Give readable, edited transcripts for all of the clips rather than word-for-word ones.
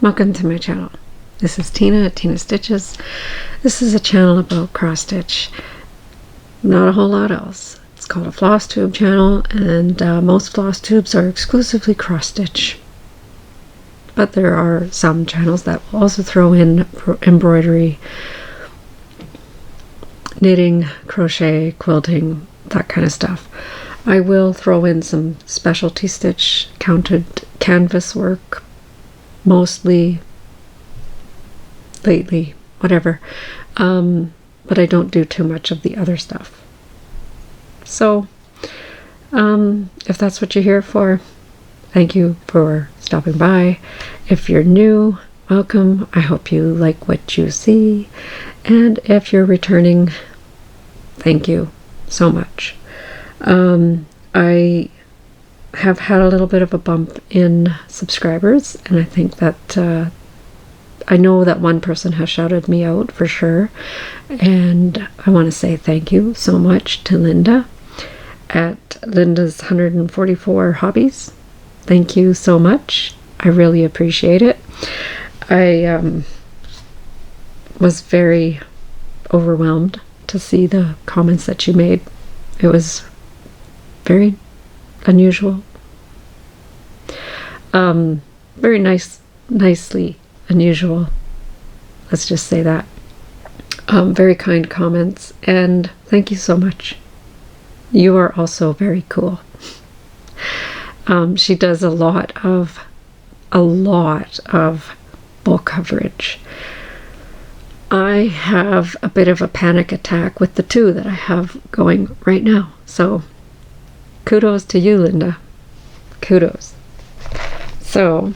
Welcome to my channel. This is Tina at Tina Stitches. This is a channel about cross stitch. Not a whole lot else. It's called a Flosstube channel, and most Flosstubes are exclusively cross stitch. But there are some channels that will also throw in embroidery, knitting, crochet, quilting, that kind of stuff. I will throw in some specialty stitch, counted canvas work, mostly, lately, whatever. But I don't do too much of the other stuff. So, if that's what you're here for, thank you for stopping by. If you're new, welcome. I hope you like what you see. And if you're returning, thank you so much. I have had a little bit of a bump in subscribers, and I think that I know that one person has shouted me out for sure, and I want to say thank you so much to Linda at Linda's 144 Hobbies. Thank you so much. I really appreciate it. I was very overwhelmed to see the comments that you made. It was very unusual. Very nicely unusual. Let's just say that. Very kind comments, and thank you so much. You are also very cool. She does a lot of book coverage. I have a bit of a panic attack with the two that I have going right now. So kudos to you, Linda. Kudos. So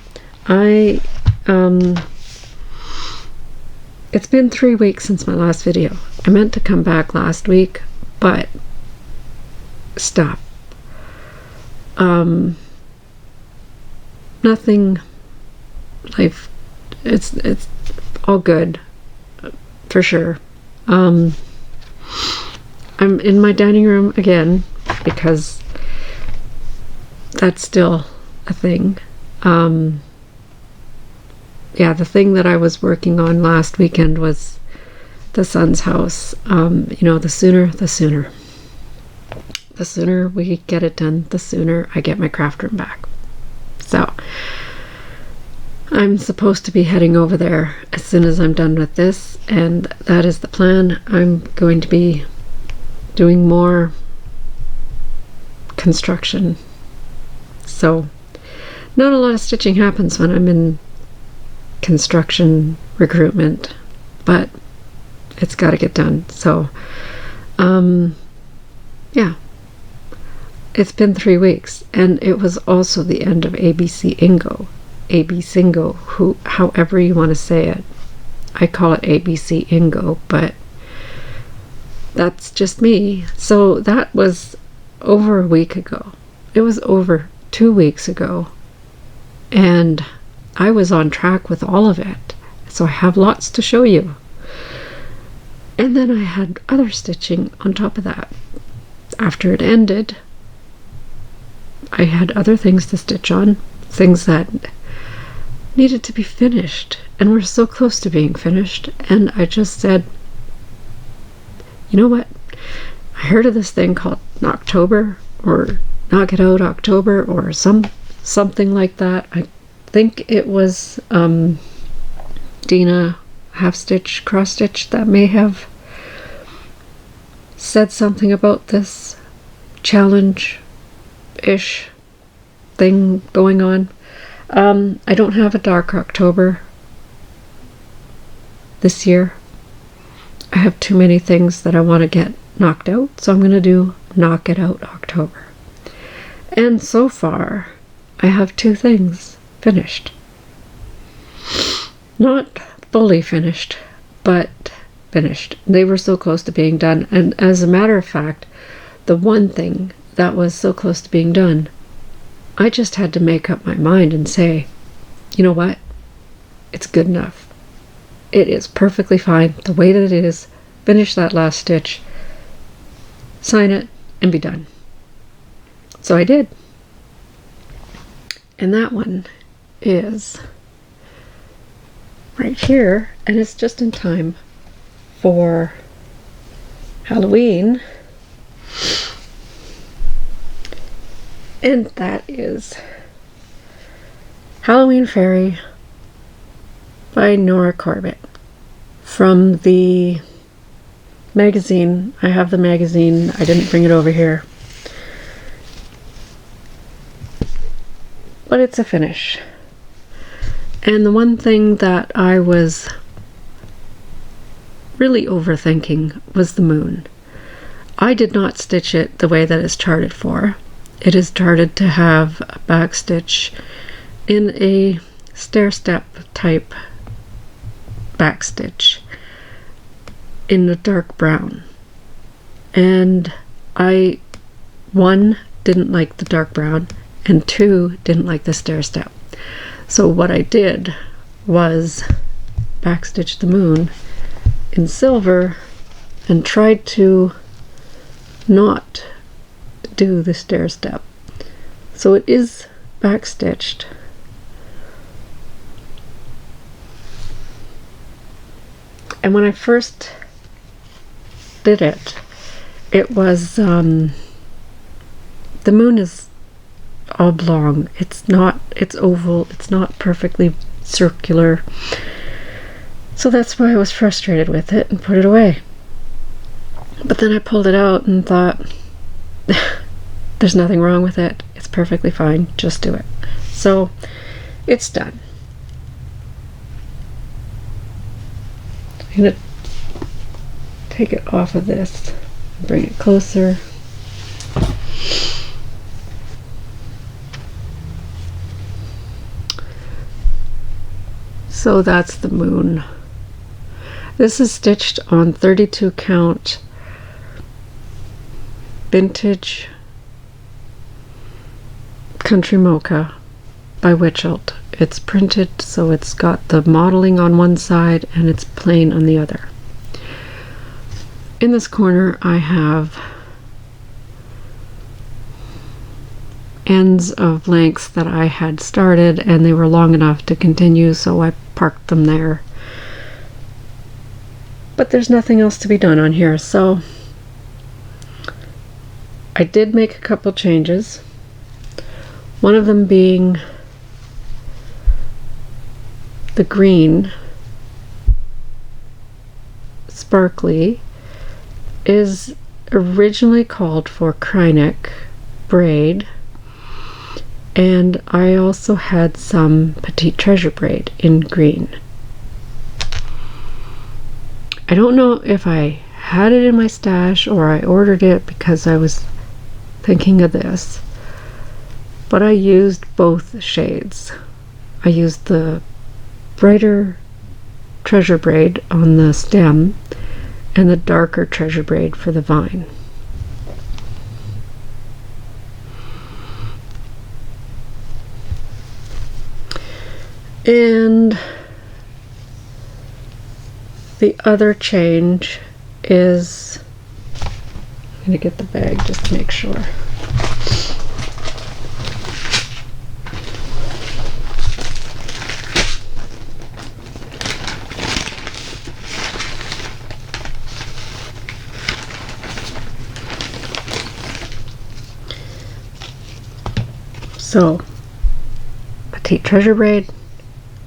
it's been 3 weeks since my last video. I meant to come back last week, but stop. Nothing. Life. It's all good, for sure. I'm in my dining room again because that's still a thing. Yeah, the thing that I was working on last weekend was the son's house. You know, the sooner we get it done, the sooner I get my craft room back. So I'm supposed to be heading over there as soon as I'm done with this, and that is the plan. I'm going to be doing more construction. So not a lot of stitching happens when I'm in construction recruitment, but it's got to get done. So yeah, it's been 3 weeks, and it was also the end of ABC-ingo. ABCingo, however you want to say it. I call it ABC-ingo, but that's just me. So that was over a week ago. It was over 2 weeks ago, and I was on track with all of it. So I have lots to show you. And then I had other stitching on top of that. After it ended, I had other things to stitch on, things that needed to be finished, and we're so close to being finished. And I just said, you know what, I heard of this thing called Knocktober, or Knock It Out October, or something like that. I think it was Dina Half Stitch Cross Stitch that may have said something about this challenge-ish thing going on. I don't have a dark October this year. I have too many things that I want to get knocked out, so I'm going to do Knock It Out October. And so far, I have 2 things finished. Not fully finished, but finished. They were so close to being done, and as a matter of fact, the one thing that was so close to being done, I just had to make up my mind and say, you know what? It's good enough. It is perfectly fine the way that it is. Finish that last stitch, sign it, and be done. So I did. And that one is right here, and it's just in time for Halloween. And that is Halloween Fairy by Nora Corbett from the magazine. I have the magazine. I didn't bring it over here. But it's a finish. And the one thing that I was really overthinking was the moon. I did not stitch it the way that it's charted for. It is charted to have a back stitch in a stair-step type back stitch in a dark brown. And I, 1, didn't like the dark brown, and 2, didn't like the stair-step. So what I did was backstitch the moon in silver and tried to not do the stair step. So it is backstitched. And when I first did it, it was the moon is oblong. It's oval. It's not perfectly circular. So that's why I was frustrated with it and put it away. But then I pulled it out and thought, there's nothing wrong with it. It's perfectly fine. Just do it. So it's done. I'm going to take it off of this, bring it closer. So that's the moon. This is stitched on 32 count vintage Country Mocha by Witchelt. It's printed, so it's got the modeling on one side and it's plain on the other. In this corner I have ends of lengths that I had started and they were long enough to continue, so I parked them there. But there's nothing else to be done on here, so I did make a couple changes. One of them being the green sparkly is originally called for Kryneck braid, and I also had some Petite Treasure braid in green. I don't know if I had it in my stash or I ordered it because I was thinking of this, but I used both shades. I used the brighter treasure braid on the stem and the darker treasure braid for the vine. And the other change is, I'm going to get the bag just to make sure. So, Petite Treasure braid,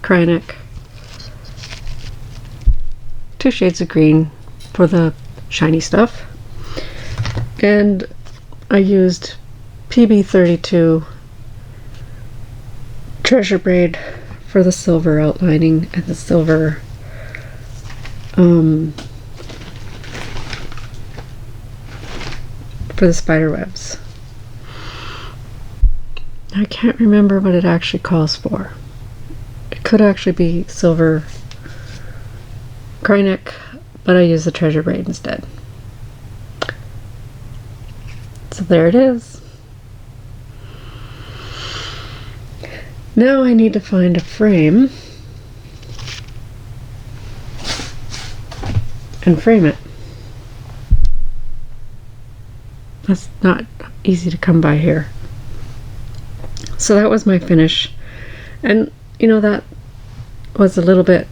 Kryneck, 2 shades of green for the shiny stuff, and I used PB32 treasure braid for the silver outlining and the silver for the spider webs. I can't remember what it actually calls for. It could actually be silver Kryneck, but I use the treasure braid instead. So there it is. Now I need to find a frame and frame it. That's not easy to come by here. So that was my finish, and you know, that was a little bit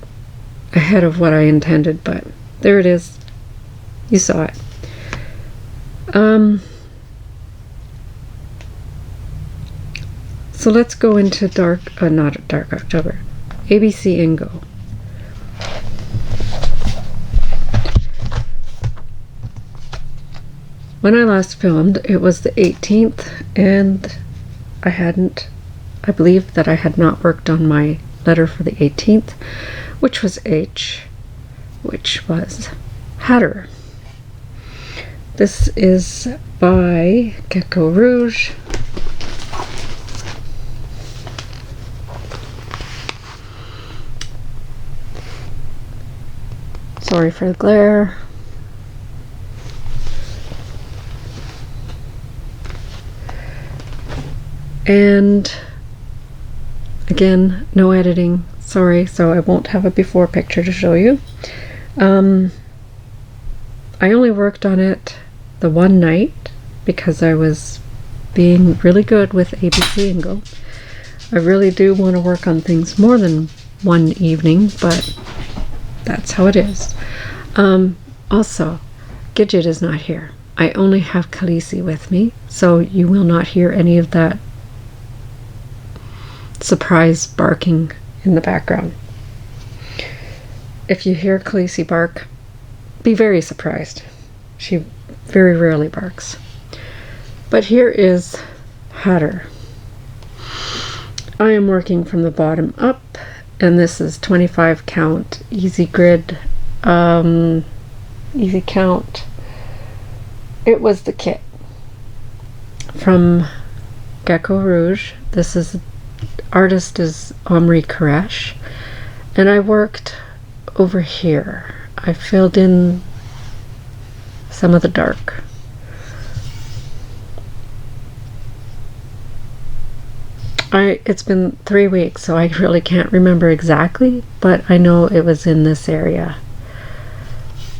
ahead of what I intended, but there it is. You saw it. So let's go into not dark October, ABC-ingo. When I last filmed, it was the 18th, and I believe that I had not worked on my letter for the 18th, which was H, which was Hatter. This is by Gecko Rouge. Sorry for the glare. And again, no editing, sorry, so I won't have a before picture to show you. I only worked on it the one night because I was being really good with ABC-ingo. I really do want to work on things more than one evening, but that's how it is. Also, Gidget is not here. I only have Khaleesi with me, so you will not hear any of that surprise barking in the background. If you hear Khaleesi bark, be very surprised. She very rarely barks. But here is Hatter. I am working from the bottom up, and this is 25 count easy grid, easy count. It was the kit from Gecko Rouge. This is artist is Omri Koresh, and I worked over here. I filled in some of the dark. It's been 3 weeks, so I really can't remember exactly, but I know it was in this area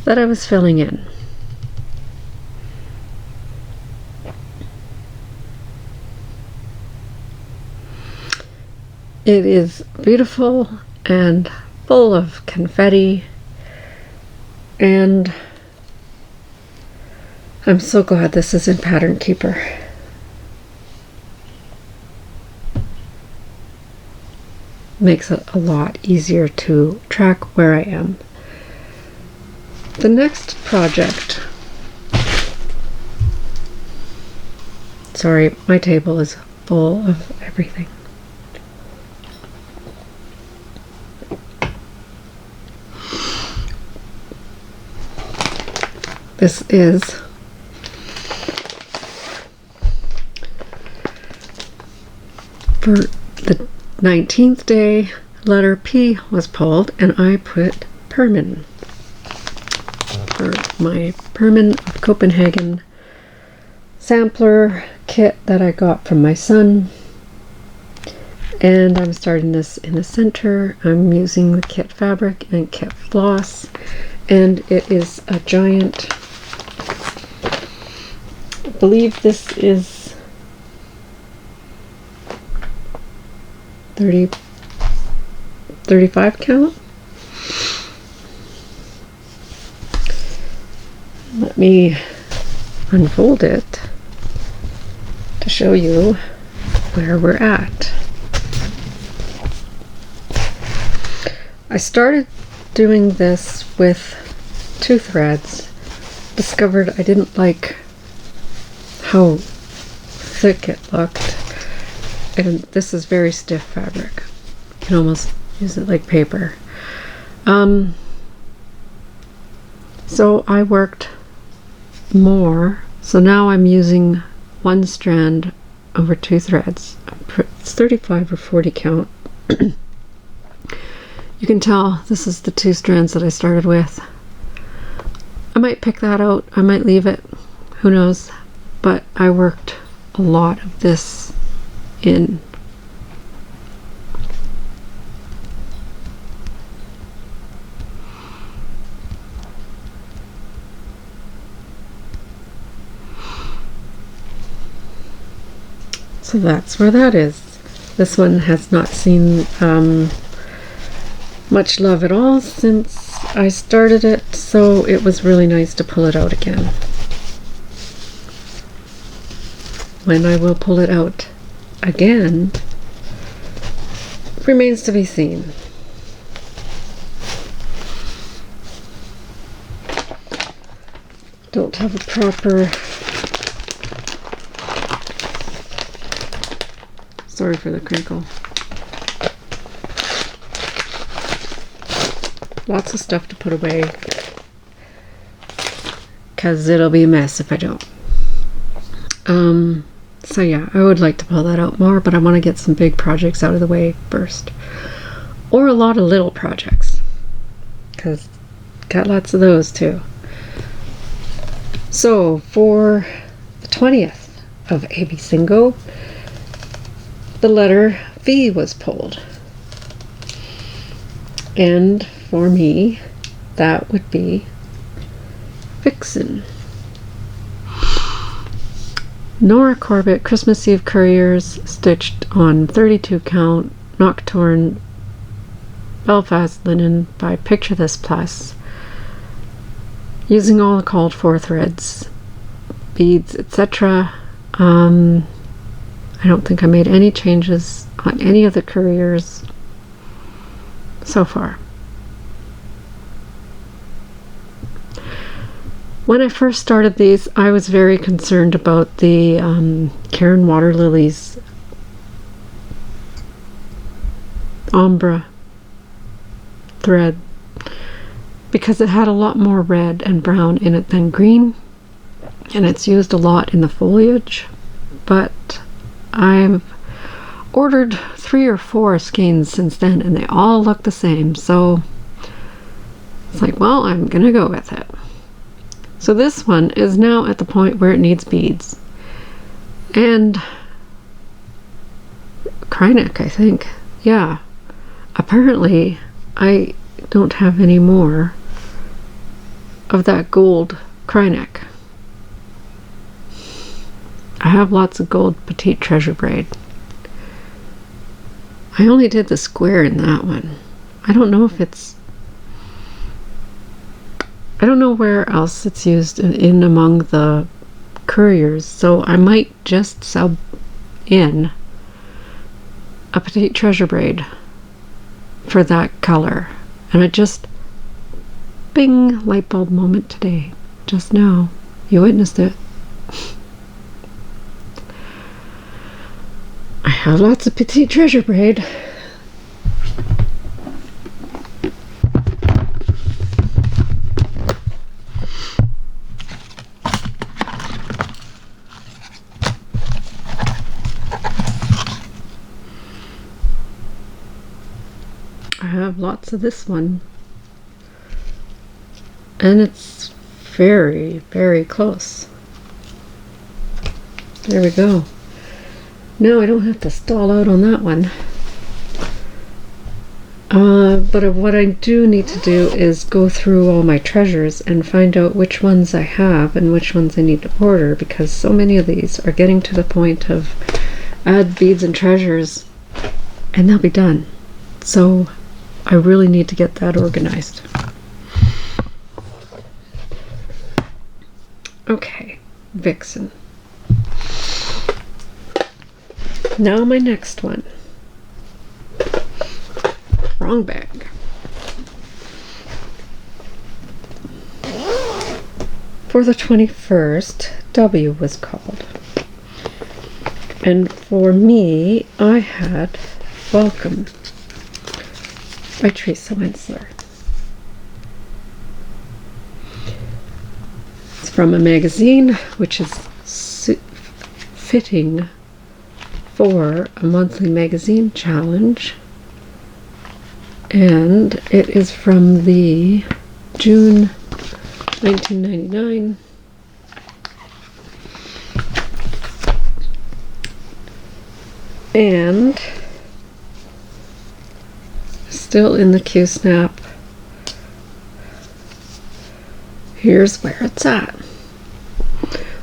that I was filling in. It is beautiful and full of confetti, and I'm so glad this is in Pattern Keeper. Makes it a lot easier to track where I am. The next project, sorry, my table is full of everything. This is for the 19th day, letter P was pulled, and I put Permin for my Permin of Copenhagen sampler kit that I got from my son. And I'm starting this in the center. I'm using the kit fabric and kit floss, and it is a giant, I believe this is 35 count. Let me unfold it to show you where we're at. I started doing this with 2 threads. Discovered I didn't like how thick it looked. And this is very stiff fabric. You can almost use it like paper. So I worked more. So now I'm using 1 strand over 2 threads. It's 35 or 40 count. You can tell this is the 2 strands that I started with. I might pick that out. I might leave it. Who knows? But I worked a lot of this in. So that's where that is. This one has not seen much love at all since I started it, so it was really nice to pull it out again. When I will pull it out again remains to be seen. Don't have a proper... Sorry for the crinkle. Lots of stuff to put away, because it'll be a mess if I don't. So yeah, I would like to pull that out more, but I want to get some big projects out of the way first. Or a lot of little projects, because got lots of those too. So for the 20th of ABCingo, the letter V was pulled. And for me, that would be Vixen. Nora Corbett, Christmas Eve Couriers, stitched on 32 count Nocturne Belfast linen by Picture This Plus, using all the called for threads, beads, etc. I don't think I made any changes on any of the couriers so far. When I first started these, I was very concerned about the Karen Water Lilies ombre thread, because it had a lot more red and brown in it than green, and it's used a lot in the foliage. But I've ordered 3 or 4 skeins since then, and they all look the same, so it's like, well, I'm gonna go with it. So this one is now at the point where it needs beads and Kryneck, I think. Yeah, apparently I don't have any more of that gold Kryneck. I have lots of gold Petite Treasure braid. I only did the square in that one. I don't know if it's... I don't know where else it's used in among the couriers, so I might just sub in a Petite Treasure braid for that color. And it just... bing! Light bulb moment today. Just now. You witnessed it. I have lots of Petite Treasure braid. I have lots of this one. And it's very, very close. There we go. No, I don't have to stall out on that one. But what I do need to do is go through all my treasures and find out which ones I have and which ones I need to order, because so many of these are getting to the point of add beads and treasures and they'll be done. So I really need to get that organized. Okay, Vixen. Now my next one. Wrong bag. For the 21st, W was called. And for me, I had Welcome by Teresa Wentzler. It's from a magazine, which is fitting for a monthly magazine challenge, and it is from the June 1999 and still in the Q-snap. Here's where it's at.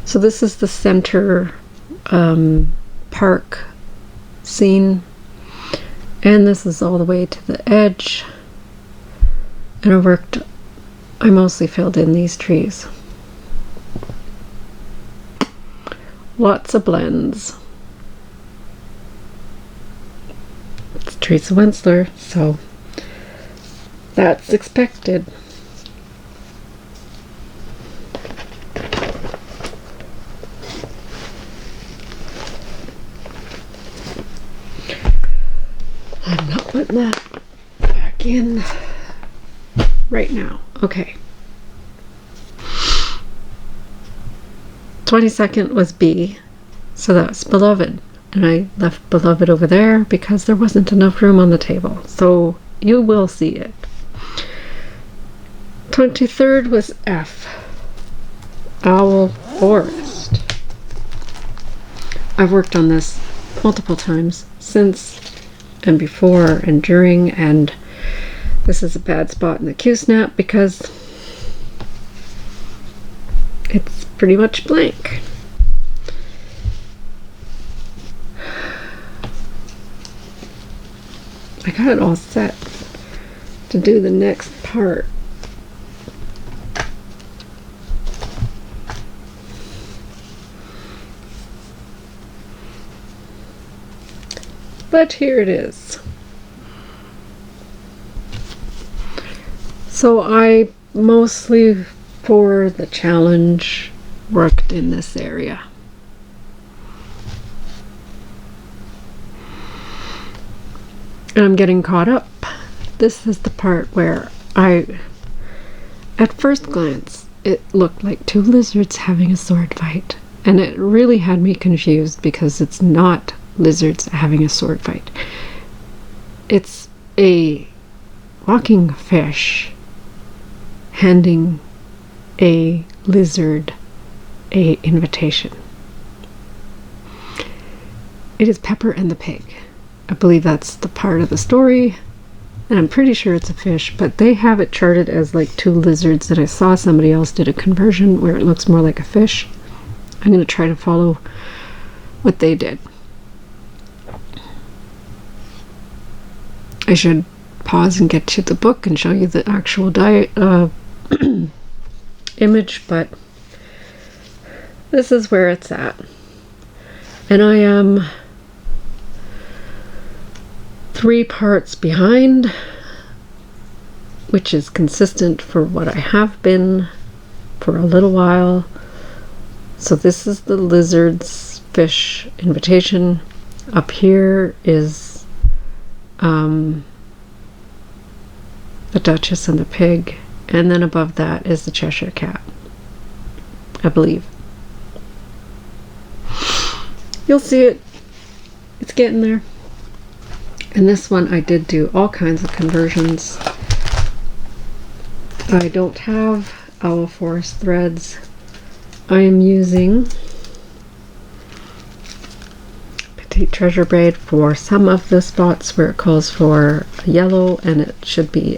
So this is the center park scene, and this is all the way to the edge, And I mostly filled in these trees. Lots of blends. It's Teresa Wentzler, so that's expected. I'm not putting that back in right now. Okay. 22nd was B, so that's Beloved. And I left Beloved over there because there wasn't enough room on the table. So you will see it. 23rd was F, Owl Forest. I've worked on this multiple times since and before and during, and this is a bad spot in the Q-snap because it's pretty much blank. I got it all set to do the next part. But here it is. So I mostly, for the challenge, worked in this area. And I'm getting caught up. This is the part where at first glance, it looked like two lizards having a sword fight. And it really had me confused because it's not lizards having a sword fight. It's a walking fish handing a lizard an invitation. It is Pepper and the Pig. I believe that's the part of the story, and I'm pretty sure it's a fish, but they have it charted as like two lizards, and I saw somebody else did a conversion where it looks more like a fish. I'm going to try to follow what they did. I should pause and get to the book and show you the actual image, but this is where it's at. And I am 3 parts behind, which is consistent for what I have been for a little while. So this is the lizard's fish invitation. Up here is the Duchess and the Pig, and then above that is the Cheshire Cat, I believe. You'll see it. It's getting there. And this one I did do all kinds of conversions. I don't have Owl Forest threads. I am using Petite Treasure braid for some of the spots where it calls for a yellow, and it should be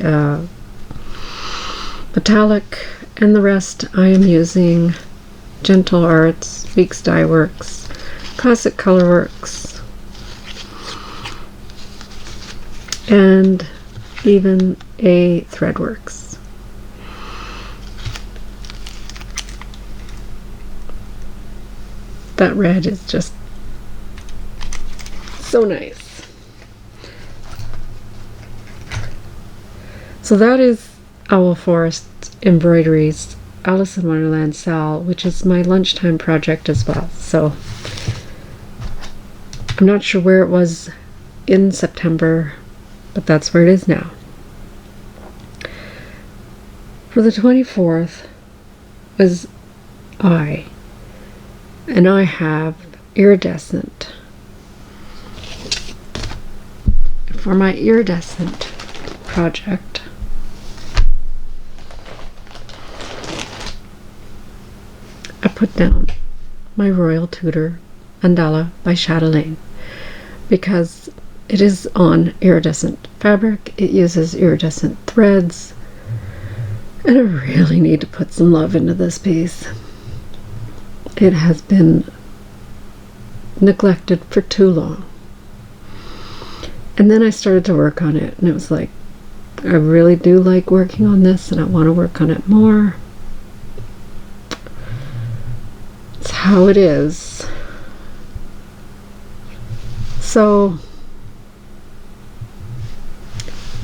metallic, and the rest I am using Gentle Arts, Weeks Dye Works, Classic Colorworks, and even a Threadworks. That red is just so nice. So that is Owl Forest Embroidery's Alice in Wonderland SAL, which is my lunchtime project as well. So I'm not sure where it was in September, but that's where it is now. For the 24th was and I have iridescent. For my iridescent project, I put down my Royal Tudor Mandala by Chatelaine because it is on iridescent fabric. It uses iridescent threads, and I really need to put some love into this piece. It has been neglected for too long. And then I started to work on it, and it was like, I really do like working on this, and I want to work on it more. It's how it is. So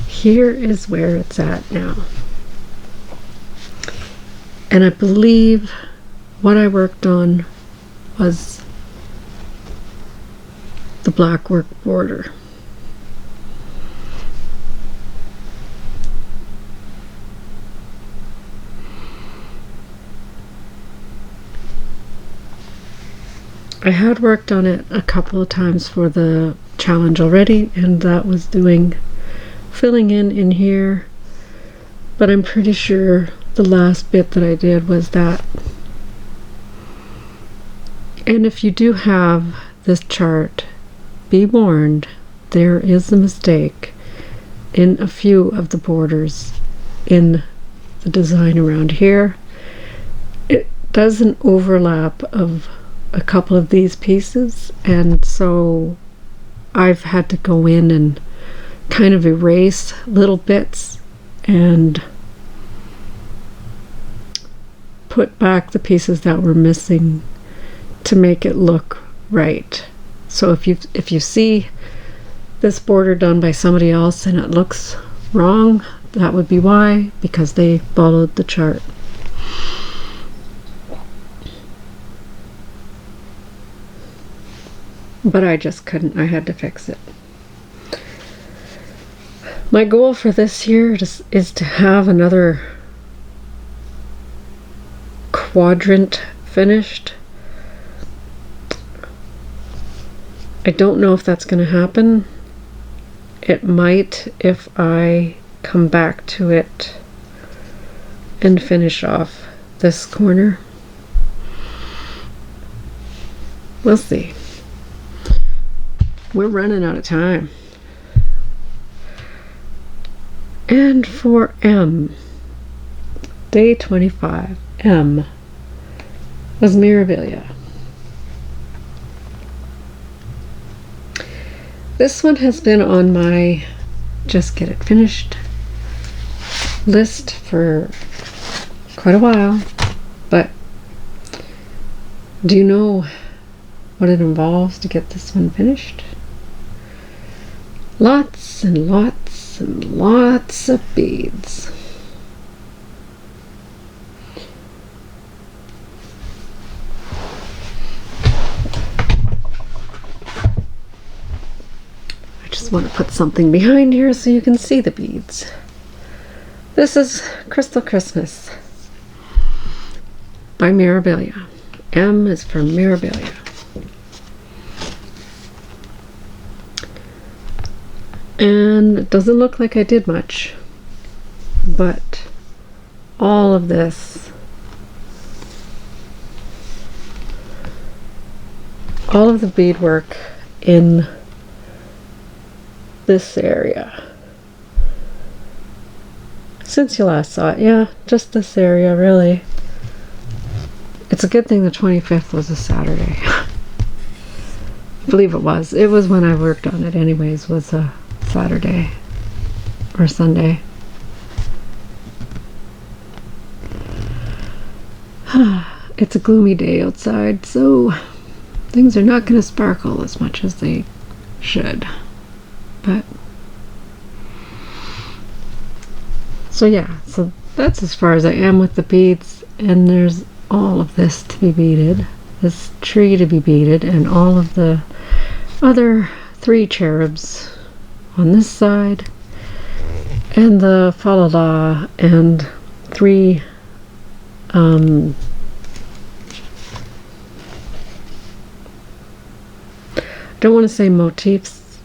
here is where it's at now. And I believe what I worked on was the black work border. I had worked on it a couple of times for the challenge already, and that was doing filling in here, but I'm pretty sure the last bit that I did was that. And if you do have this chart, be warned, there is a mistake in a few of the borders in the design around here. It does an overlap of a couple of these pieces, and so I've had to go in and kind of erase little bits and put back the pieces that were missing to make it look right. So if you see this border done by somebody else and it looks wrong, that would be why, because they followed the chart. But I just couldn't. I had to fix it. My goal for this year is to have another quadrant finished. I don't know if that's going to happen. It might if I come back to it and finish off this corner. We'll see. We're running out of time. And for M, day 25, M was Mirabilia. This one has been on my just get it finished list for quite a while, but do you know what it involves to get this one finished? Lots and lots and lots of beads. I just want to put something behind here so you can see the beads. This is Crystal Christmas by Mirabilia. M is for Mirabilia. And it doesn't look like I did much, but all of this, all of the beadwork in this area, since you last saw it, yeah, just this area really. It's a good thing the 25th was a Saturday. I believe it was. It was when I worked on it anyways, was a Saturday or Sunday. It's a gloomy day outside, so things are not going to sparkle as much as they should. But so yeah, so that's as far as I am with the beads, and there's all of this to be beaded, this tree to be beaded, and all of the other 3 cherubs on this side, and the fa-la-la, and 3 I don't want to say motifs,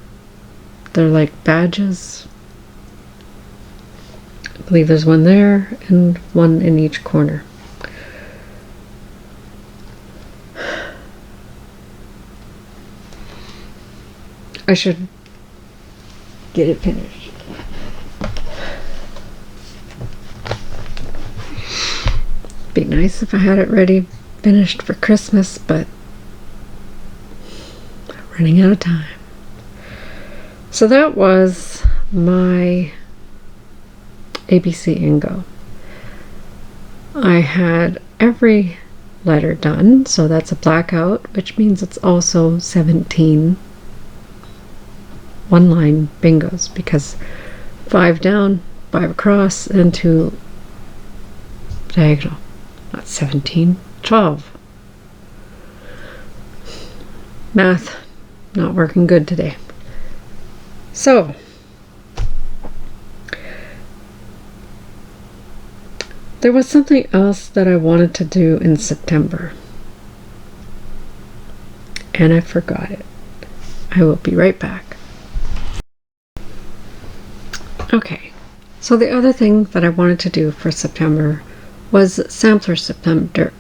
they're like badges. I believe there's one there and one in each corner. I should get it finished. Be nice if I had it ready, finished for Christmas, but I'm running out of time. So that was my ABC-ingo. I had every letter done, so that's a blackout, which means it's also 17 one-line bingos, because 5 down, 5 across, and 2 diagonal. Not 17, 12. Math not working good today. So there was something else that I wanted to do in September, and I forgot it. I will be right back. Okay, so the other thing that I wanted to do for September was Sampler September,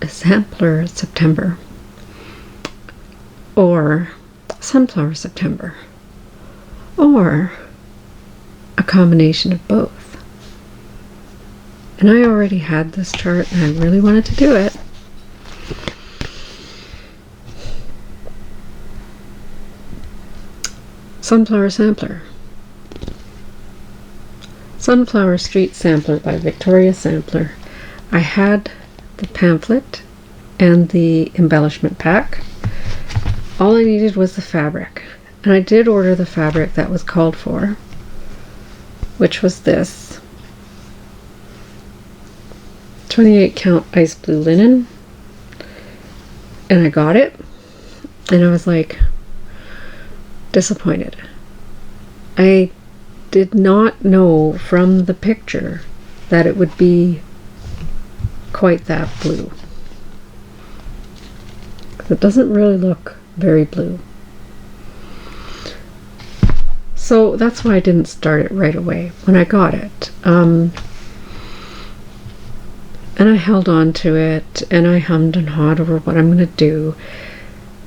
or Sunflower September, or a combination of both. And I already had this chart and I really wanted to do it. Sunflower Sampler. Sunflower Street Sampler by Victoria Sampler. I had the pamphlet and the embellishment pack. All I needed was the fabric. And I did order the fabric that was called for, which was this 28 count ice blue linen. And I got it, and I was like disappointed. I did not know from the picture that it would be quite that blue. It doesn't really look very blue. So that's why I didn't start it right away when I got it. And I held on to it, and I hummed and hawed over what I'm going to do.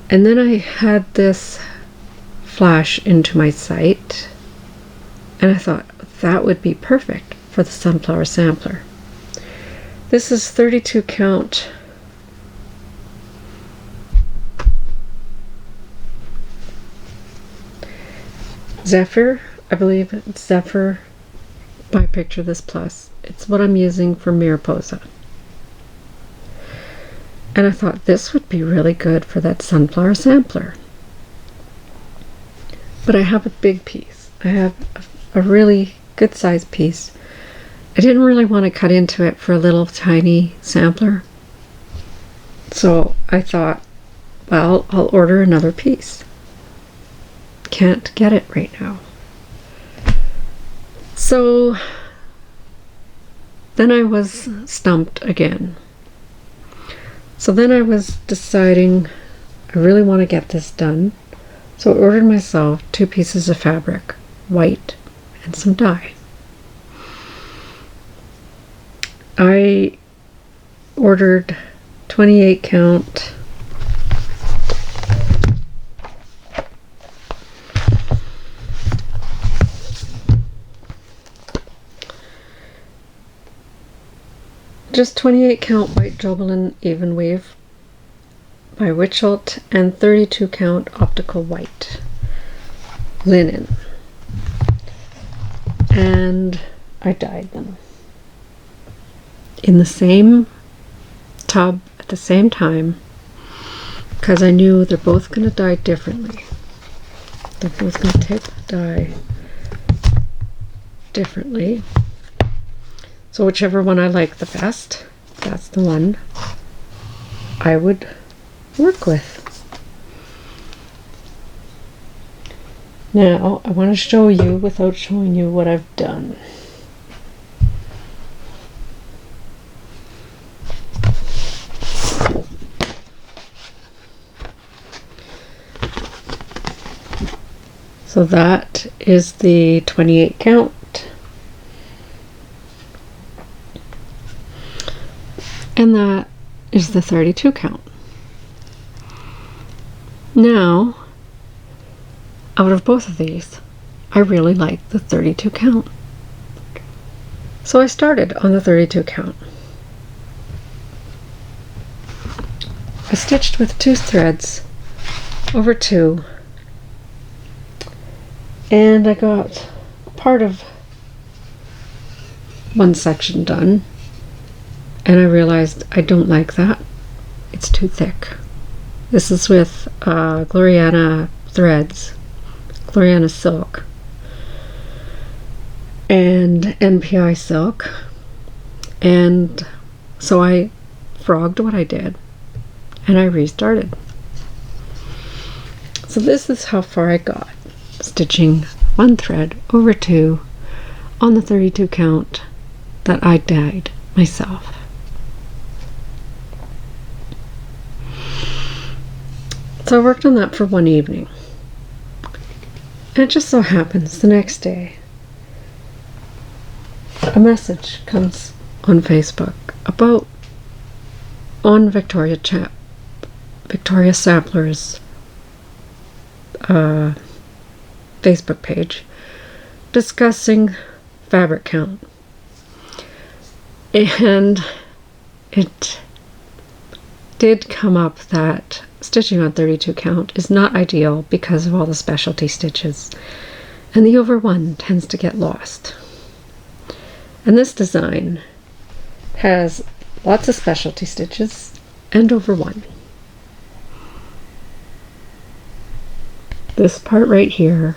And then I had this flash into my sight, and I thought that would be perfect for the Sunflower Sampler. This is 32 count Zephyr, I believe it's Zephyr by Picture This Plus. It's what I'm using for Mariposa. And I thought this would be really good for that Sunflower Sampler. But I have a big piece. I have a really good sized piece. I didn't really want to cut into it for a little tiny sampler. So I thought, well, I'll order another piece. Can't get it right now. So then I was stumped again. So then I was deciding I really want to get this done. So I ordered myself 2 pieces of fabric, white and some dye. I ordered 28 count just 28 count white Jobelin even weave by Witchelt and 32 count optical white linen, and I dyed them in the same tub at the same time because I knew they're both going to dye differently. They're both going to take dye differently. So whichever one I like the best, that's the one I would work with. Now, I want to show you without showing you what I've done. So that is the 28 count. And that is the 32 count. Now, out of both of these, I really like the 32 count. So I started on the 32 count. I stitched with 2 threads over 2, and I got part of one section done, and I realized I don't like that. It's too thick. This is with Gloriana threads, Gloriana silk, and NPI silk, and so I frogged what I did, and I restarted. So this is how far I got, stitching one thread over two on the 32 count that I dyed myself. So I worked on that for one evening. And it just so happens the next day a message comes on Facebook about on Victoria Sapler's Facebook page discussing fabric count, and it did come up that stitching on 32 count is not ideal because of all the specialty stitches, and the over one tends to get lost. And this design has lots of specialty stitches and over one. This part right here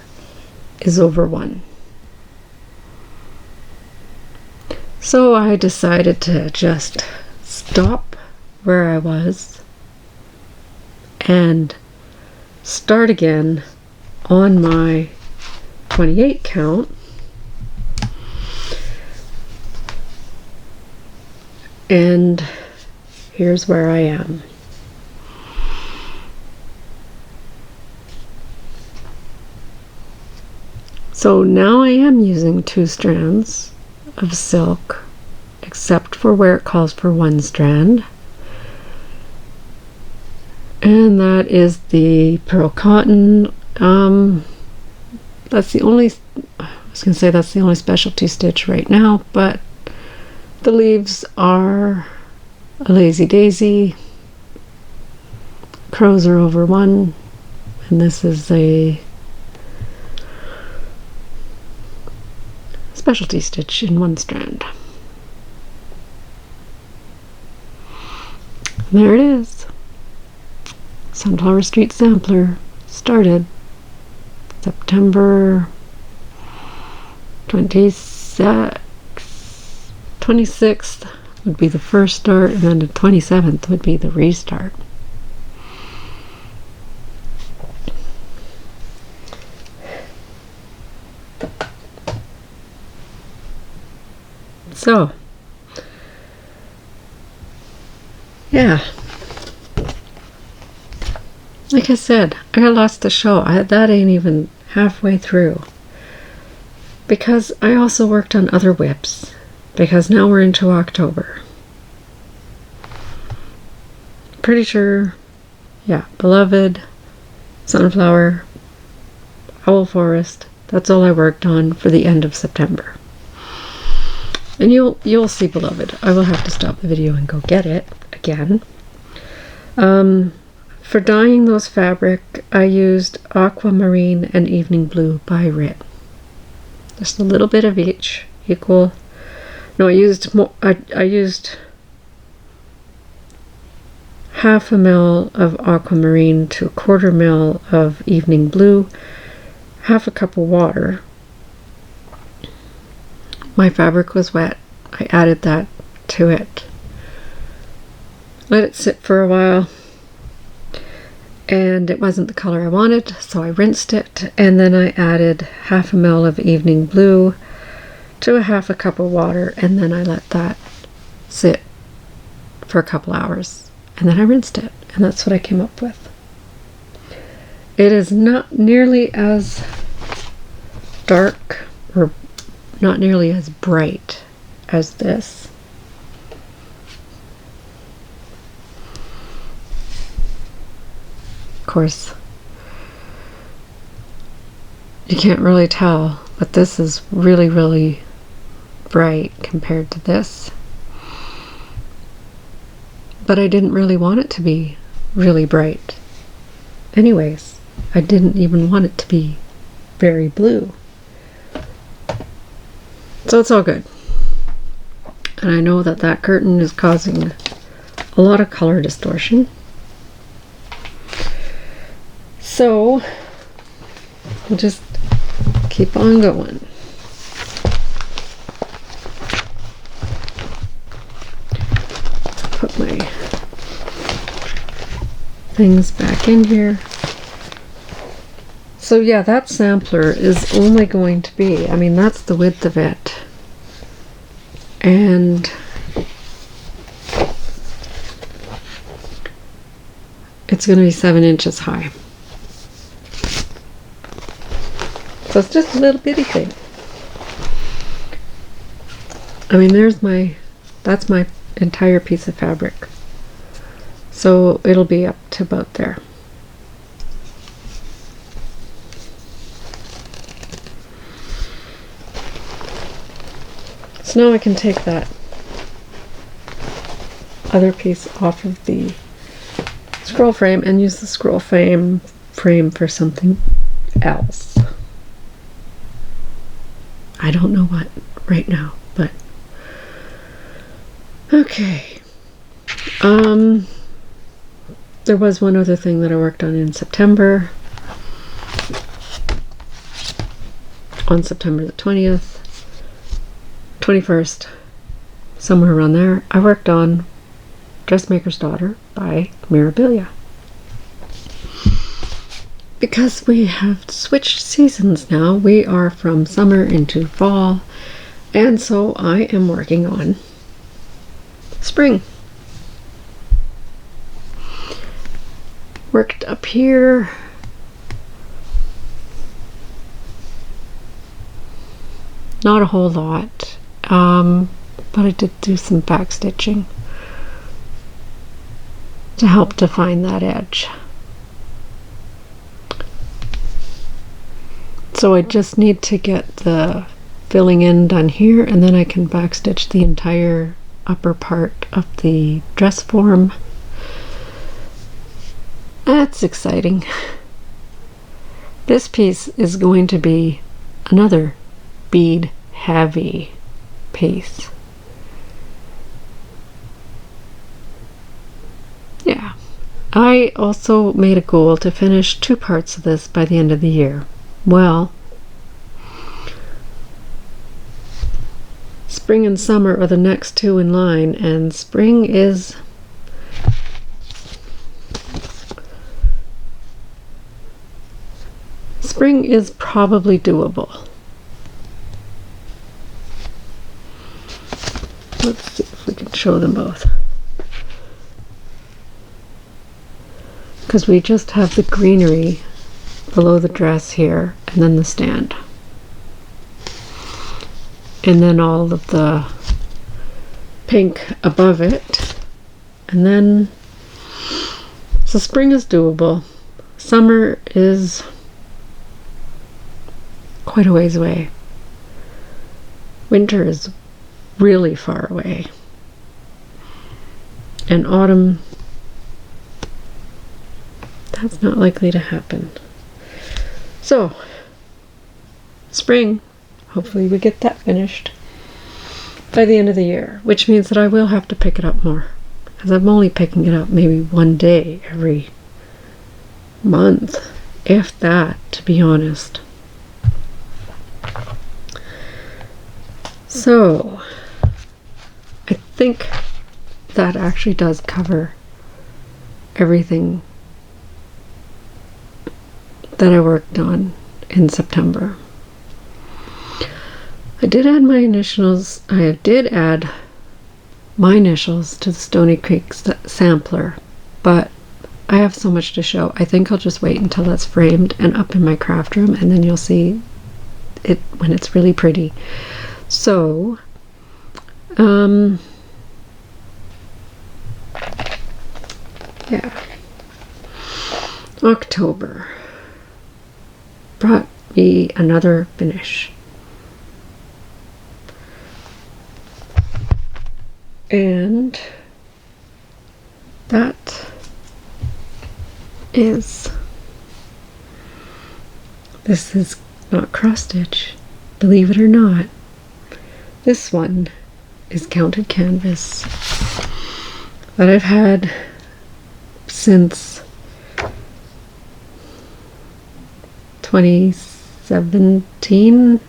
is over one. So I decided to just stop where I was and start again on my 28 count, and here's where I am. So now I am using 2 strands of silk, except for where it calls for 1 strand. And that is the pearl cotton. That's the only, I was going to say that's the only specialty stitch right now, but the leaves are a lazy daisy. Crows are over one, and this is a specialty stitch in 1 strand. And there it is. Sunflower Street Sampler started September 26th would be the first start, and then the 27th would be the restart. So, yeah. Like I said, I got lost to show. That ain't even halfway through. Because I also worked on other whips. Because now we're into October. Pretty sure, yeah, Beloved, Sunflower, Owl Forest. That's all I worked on for the end of September. And you'll see Beloved. I will have to stop the video and go get it again. For dyeing those fabric, I used Aquamarine and Evening Blue by Rit. Just a little bit of each, equal. No, I used more. I used half a mil of Aquamarine to a 1/4 mil of Evening Blue, half a cup of water. My fabric was wet. I added that to it. Let it sit for a while. And it wasn't the color I wanted, so I rinsed it, and then I added half a mil of Evening Blue to a half a cup of water, and then I let that sit for a couple hours, and then I rinsed it, and that's what I came up with. It is not nearly as dark or not nearly as bright as this. Of course, you can't really tell, but this is really, really bright compared to this. But I didn't really want it to be really bright. Anyways, I didn't even want it to be very blue. So it's all good. And I know that that curtain is causing a lot of color distortion. So we'll just keep on going. Put my things back in here. So yeah, that sampler is only going to be, I mean, that's the width of it. And it's going to be 7 inches high. So it's just a little bitty thing. I mean, that's my entire piece of fabric. So it'll be up to about there. So now I can take that other piece off of the scroll frame and use the scroll frame for something else. I don't know what right now, but okay. There was one other thing that I worked on in September. On September the 20th, 21st, somewhere around there, I worked on Dressmaker's Daughter by Mirabilia. Because we have switched seasons now, we are from summer into fall, and so I am working on spring. Worked up here. Not a whole lot, but I did do some back stitching to help define that edge. So I just need to get the filling in done here, and then I can backstitch the entire upper part of the dress form. That's exciting. This piece is going to be another bead heavy piece. Yeah. I also made a goal to finish 2 parts of this by the end of the year. Well, spring and summer are the next 2 in line, and spring is probably doable. Let's see if we can show them both. Because we just have the greenery below the dress here, and then the stand. And then all of the pink above it. And then, so spring is doable. Summer is quite a ways away. Winter is really far away. And autumn, that's not likely to happen. So, spring, hopefully we get that finished by the end of the year, which means that I will have to pick it up more, because I'm only picking it up maybe one day every month, if that, to be honest. So, I think that actually does cover everything that I worked on in September. I did add my initials. I did add my initials to the Stony Creek sampler, but I have so much to show. I think I'll just wait until that's framed and up in my craft room, and then you'll see it when it's really pretty. So, yeah, October brought me another finish. And that is, this is not cross stitch, believe it or not. This one is counted canvas that I've had since 2017.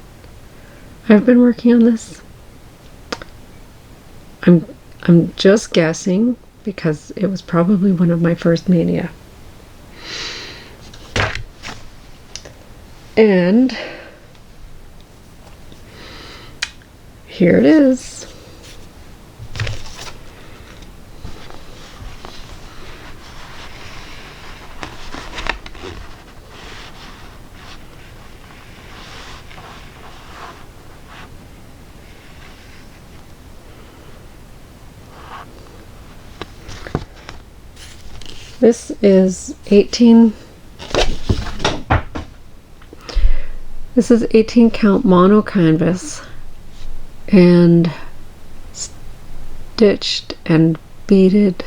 I've been working on this. I'm just guessing because it was probably one of my first mania. And here it is. This is 18 count mono canvas and stitched and beaded.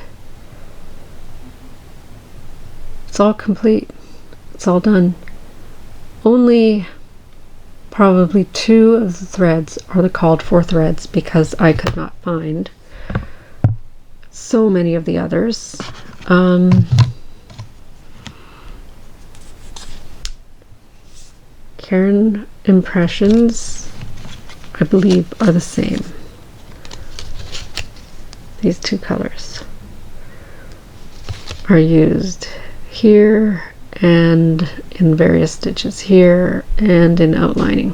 It's all complete. It's all done. Only probably 2 of the threads are the called for threads because I could not find so many of the others. Cairn impressions, I believe, are the same. These 2 colors are used here and in various stitches here and in outlining.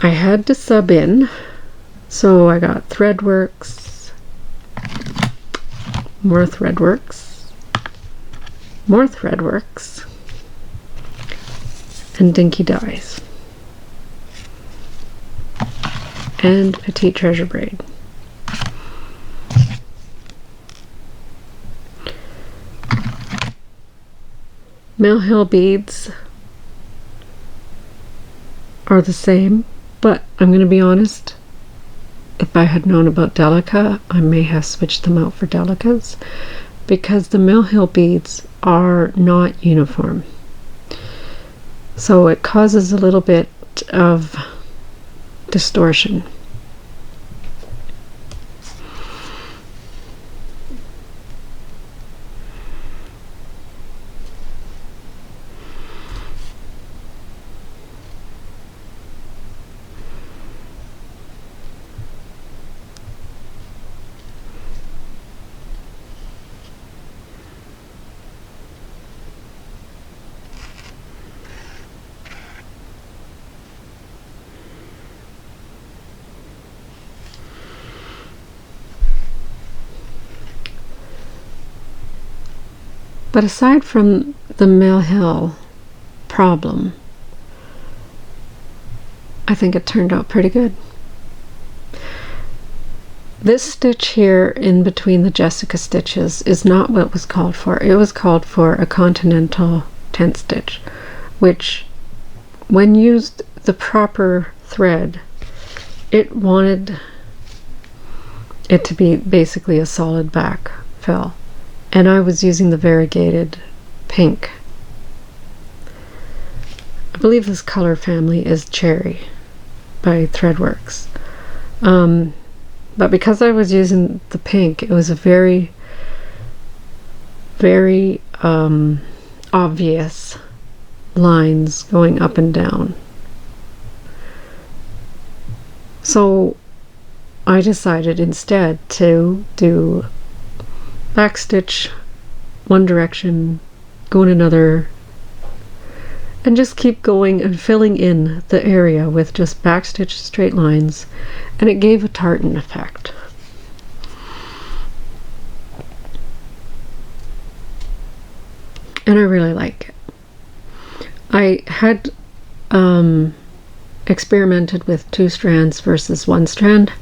I had to sub in, so I got Threadworks, more Threadworks, more Threadworks, and Dinky Dyes, and Petite Treasure Braid. Mill Hill beads are the same, but I'm going to be honest, if I had known about Delica, I may have switched them out for Delicas, because the Mill Hill beads are not uniform. So it causes a little bit of distortion. But aside from the Mill Hill problem, I think it turned out pretty good. This stitch here in between the Jessica stitches is not what was called for. It was called for a continental tent stitch, which when used the proper thread, it wanted it to be basically a solid back fill. And I was using the variegated pink. I believe this color family is Cherry by Threadworks. But because I was using the pink, it was a very, very obvious lines going up and down. So I decided instead to do backstitch one direction, go in another, and just keep going and filling in the area with just backstitch straight lines, and it gave a tartan effect. And I really like it. I had experimented with 2 strands versus 1 strand,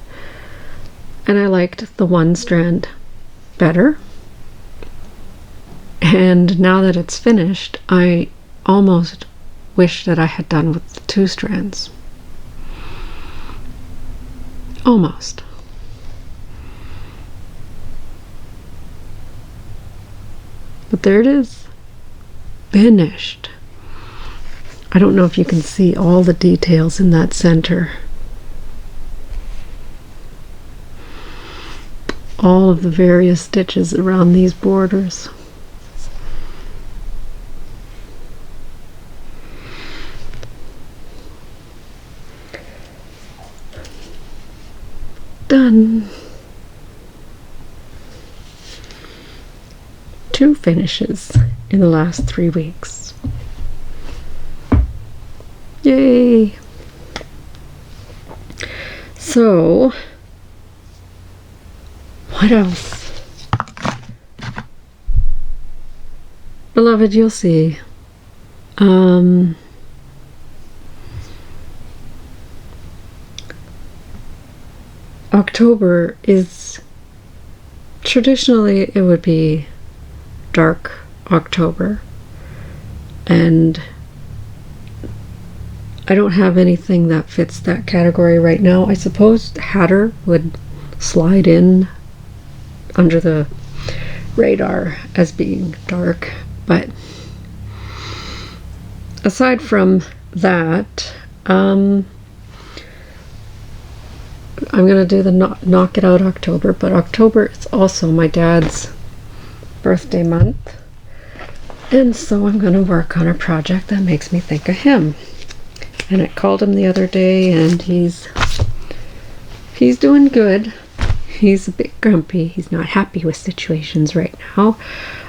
and I liked the 1 strand better. And now that it's finished, I almost wish that I had done with the 2 strands. Almost. But there it is. Finished. I don't know if you can see all the details in that center, all of the various stitches around these borders. Done. 2 finishes in the last 3 weeks. Yay! So, what else? Beloved, you'll see. October is traditionally, it would be dark October, and I don't have anything that fits that category right now. I suppose Hatter would slide in under the radar as being dark, but aside from that, I'm gonna do the knock it out October, but October is also my dad's birthday month, and so I'm gonna work on a project that makes me think of him. And I called him the other day, and he's doing good. He's a bit grumpy. He's not happy with situations right now,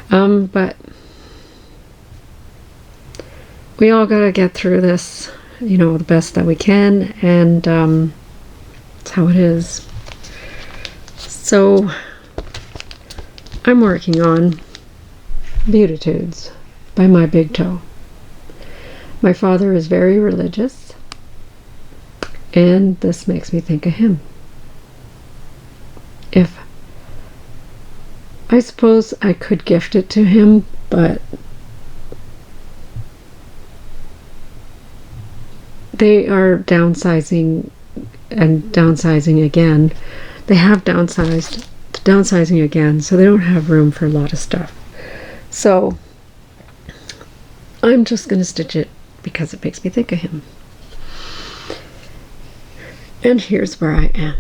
but we all gotta get through this, you know, the best that we can, and that's how it is. So I'm working on Beatitudes by my big toe. My father is very religious, and this makes me think of him. I suppose I could gift it to him, but they are downsizing and downsizing again. They have downsizing again, so they don't have room for a lot of stuff. So I'm just going to stitch it because it makes me think of him. And here's where I am.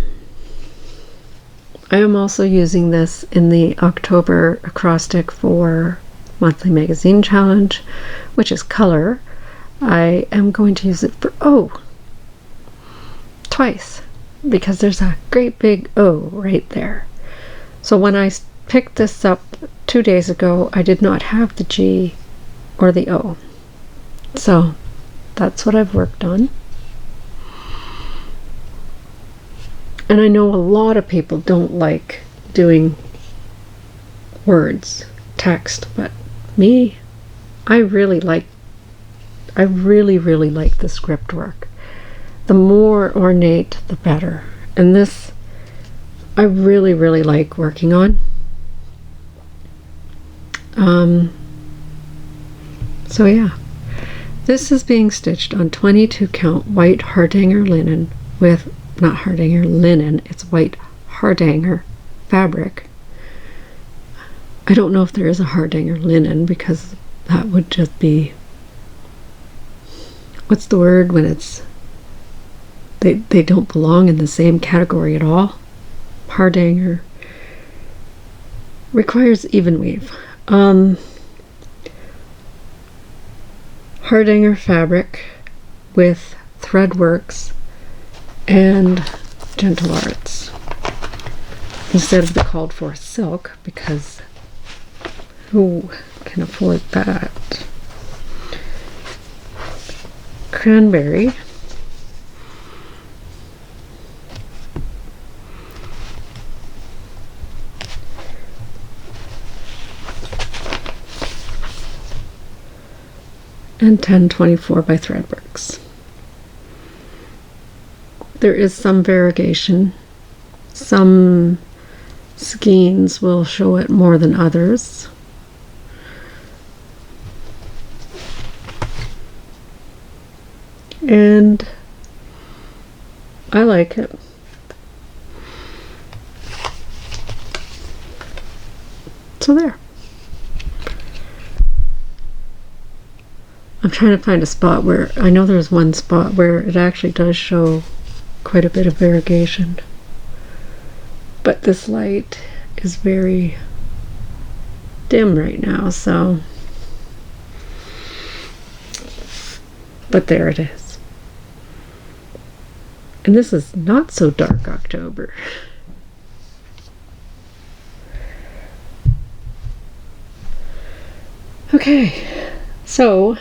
I am also using this in the October acrostic for Monthly Magazine Challenge, which is color. I am going to use it for O twice, because there's a great big O right there. So when I picked this up 2 days ago, I did not have the G or the O. So that's what I've worked on. And I know a lot of people don't like doing words, text, but me, I really like the script work. The more ornate, the better. And this, I really like working on. So yeah, this is being stitched on 22 count white hardanger linen with, not hardanger linen, it's white hardanger fabric. I don't know if there is a hardanger linen, because that would just be, what's the word when it's, they don't belong in the same category at all. Hardanger requires even weave. Hardanger fabric with Threadworks and Gentle Arts, instead of the called for silk, because who can afford that? Cranberry, and 1024 by Threadworks. There is some variegation. Some skeins will show it more than others. And I like it. So there. I'm trying to find a spot where, I know there's one spot where it actually does show quite a bit of variegation. But this light is very dim right now, so, but there it is. And this is not so dark October. Okay, so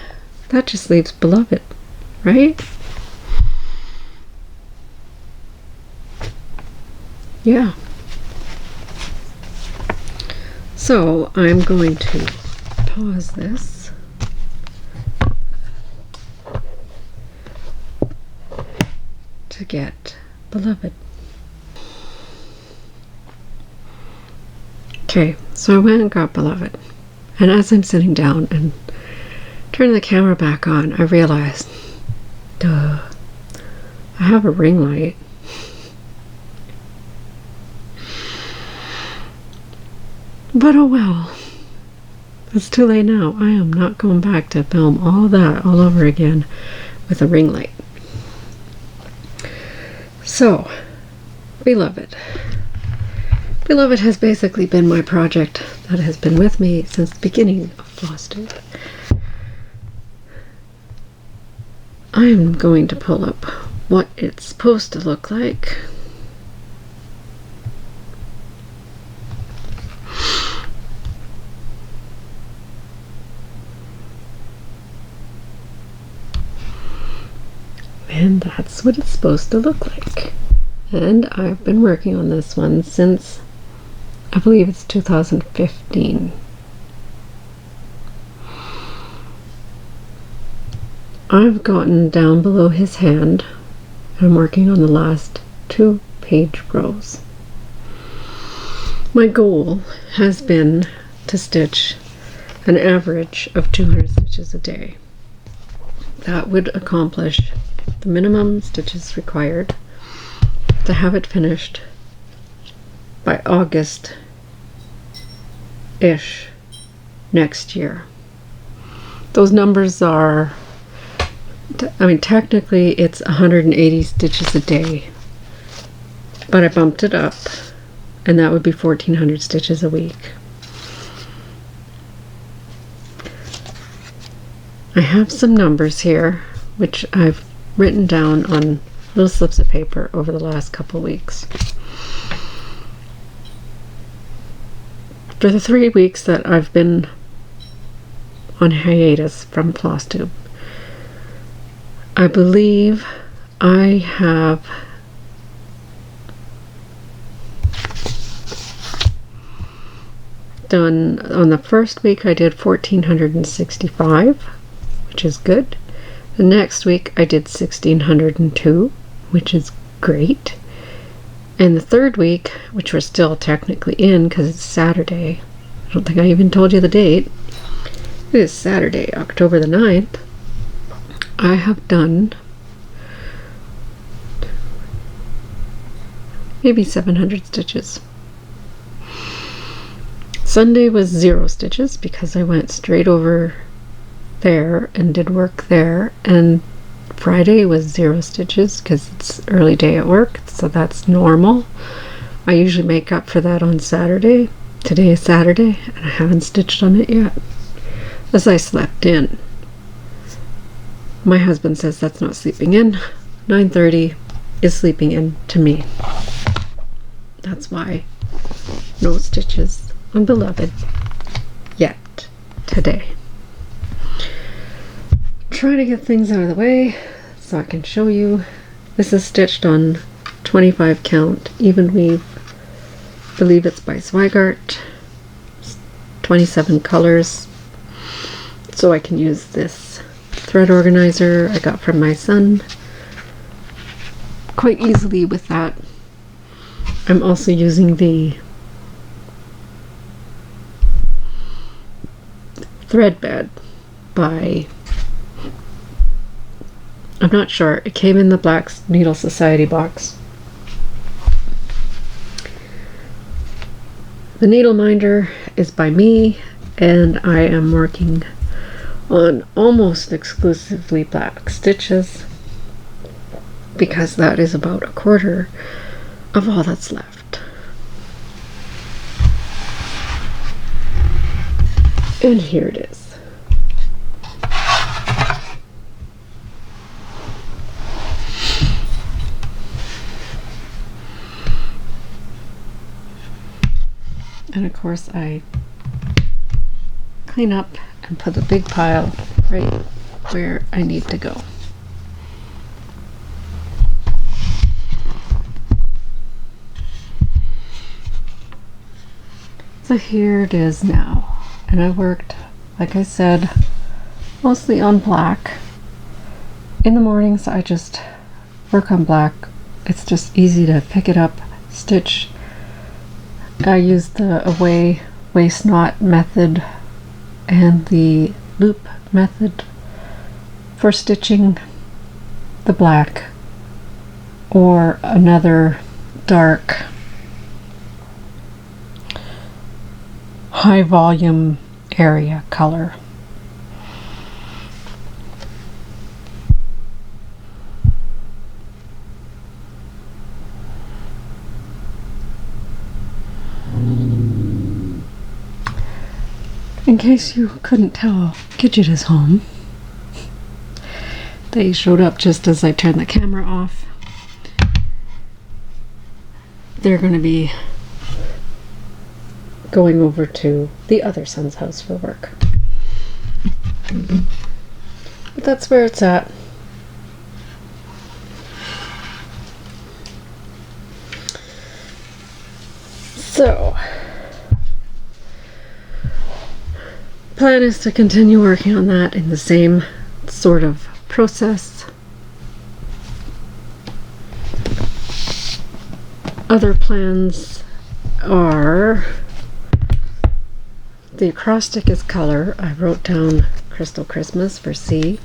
that just leaves Beloved, right? Yeah. So I'm going to pause this. To get Beloved. Okay, so I went and got Beloved. And as I'm sitting down and turning the camera back on, I realized, duh, I have a ring light. But oh well. It's too late now. I am not going back to film all that all over again with a ring light. So, Beloved. Beloved has basically been my project that has been with me since the beginning of Flosstube. I am going to pull up what it's supposed to look like. And that's what it's supposed to look like. And I've been working on this one since, I believe it's 2015. I've gotten down below his hand. I'm working on the last 2 page rows. My goal has been to stitch an average of 200 stitches a day. That would accomplish the minimum stitches required to have it finished by August-ish next year. Those numbers are, I mean, technically it's 180 stitches a day, but I bumped it up, and that would be 1400 stitches a week. I have some numbers here, which I've written down on little slips of paper over the last couple weeks. For the 3 weeks that I've been on hiatus from Flosstube, I believe I have done, on the first week I did 1465, which is good. The next week I did 1602, which is great. And the third week, which we're still technically in because it's Saturday, I don't think I even told you the date, it is Saturday, October the 9th, I have done maybe 700 stitches. Sunday was 0 stitches because I went straight over there and did work there, and Friday was 0 stitches because it's early day at work, so that's normal. I usually make up for that on Saturday. Today is Saturday and I haven't stitched on it yet, as I slept in. My husband says that's not sleeping in. 9:30 is sleeping in to me. That's why no stitches on Beloved yet today. Trying to get things out of the way so I can show you. This is stitched on 25 count even weave. I believe it's by Zweigart. 27 colors. So I can use this thread organizer I got from my son quite easily with that. I'm also using the thread bed by, I'm not sure, it came in the Black Needle Society box. The needle minder is by me, and I am working on almost exclusively black stitches because that is about 1/4 of all that's left. And here it is. And of course I clean up and put the big pile right where I need to go. So here it is now. And I worked, like I said, mostly on black. In the mornings I just work on black. It's just easy to pick it up, stitch. I use the away waist knot method and the loop method for stitching the black, or another dark high volume area color. In case you couldn't tell, Gidget is home. They showed up just as I turned the camera off. They're going to be going over to the other son's house for work. But that's where it's at. So, plan is to continue working on that in the same sort of process. Other plans are the acrostic is color. I wrote down Crystal Christmas for C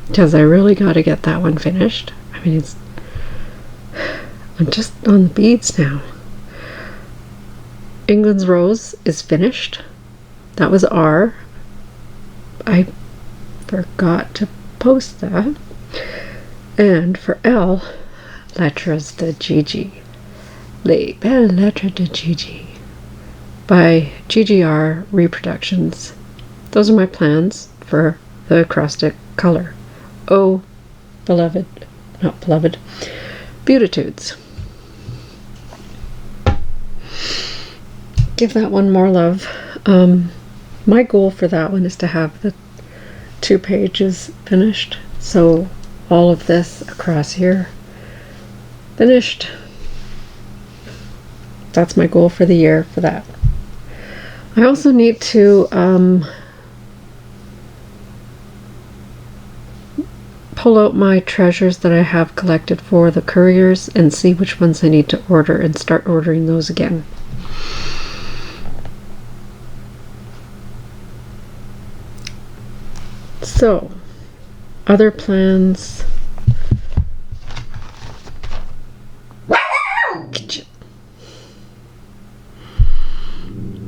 because I really got to get that one finished. I mean, I'm just on the beads now. England's Rose is finished. That was R. I forgot to post that. And for L, Lettres de Gigi. Les Belles Lettres de Gigi by GGR Reproductions. Those are my plans for the acrostic color. Oh, beloved, not beloved, Beatitudes. Give that one more love. My goal for that one is to have the 2 pages finished, so all of this across here finished. That's my goal for the year for that. I also need to pull out my treasures that I have collected for the couriers and see which ones I need to order and start ordering those again. So, other plans.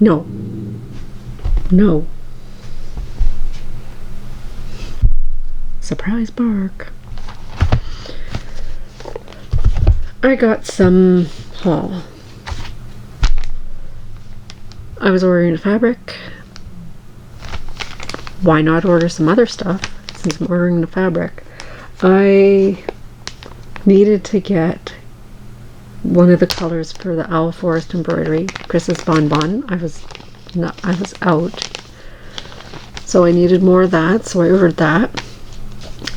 No. No. Surprise bark. I got some haul. I was ordering fabric. Why not order some other stuff since I'm ordering the fabric? I needed to get one of the colors for the Owl Forest Embroidery, Chris's Bonbon. I was out, so I needed more of that, so I ordered that.